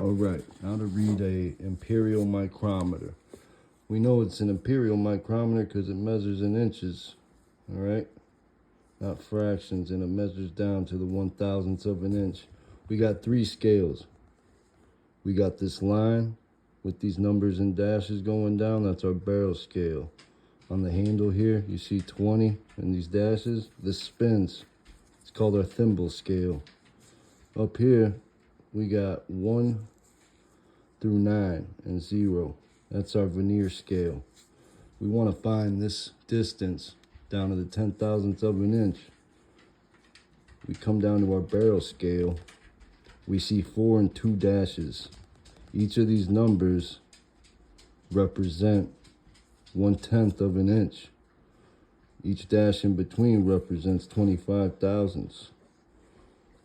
All right, how to read a imperial micrometer. We know it's an imperial micrometer because it measures in inches, all right? Not fractions, and it measures down to the 1,000th of an inch. We got 3 scales. We got this line with these numbers and dashes going down. That's our barrel scale. On the handle here, you see 20 and these dashes. This spins. It's called our thimble scale. Up here, we got 1 through 9 and 0. That's our vernier scale. We want to find this distance down to the 10,000th of an inch. We come down to our barrel scale. We see 4 and 2 dashes. Each of these numbers represent 1/10 of an inch. Each dash in between represents 25 thousandths.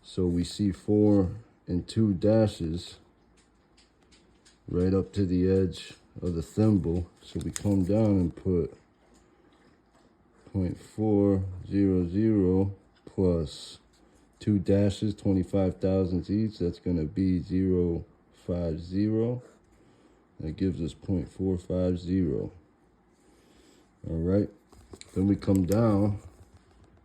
So we see 4 and 2 dashes right up to the edge of the thimble. So we come down and put 0.400 plus 2 dashes, 25 thousandths each. That's going to be 0.50. That gives us 0.450. All right. Then we come down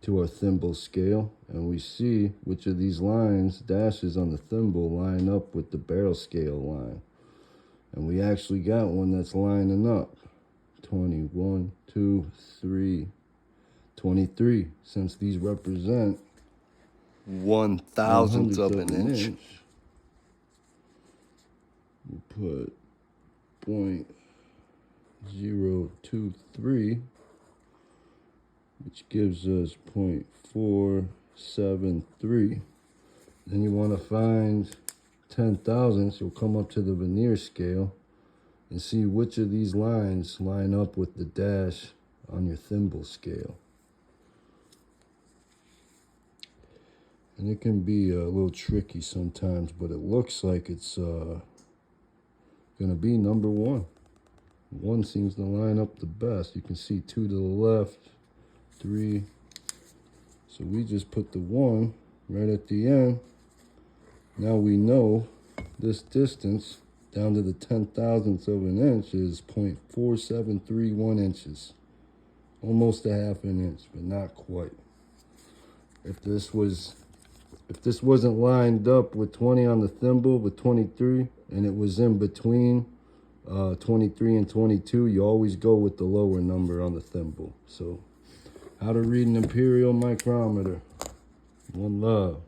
to our thimble scale and we see which of these lines, dashes on the thimble, line up with the barrel scale line. And we actually got one that's lining up. 21, 2, 3, 23. Since these represent 1/1000th of an inch, we put 0.023, which gives us 0.473. Then you want to find 10 thousandths. You'll come up to the vernier scale and see which of these lines line up with the dash on your thimble scale. And it can be a little tricky sometimes, but it looks like it's going to be number 1. 1 seems to line up the best. You can see 2 to the left, 3. So we just put the 1 right at the end. Now we know this distance down to the 10,000th of an inch is 0.4731 inches. Almost a half an inch, but not quite. If this wasn't lined up with 20 on the thimble with 23, and it was in between 23 and 22, you always go with the lower number on the thimble. So, how to read an imperial micrometer. One love.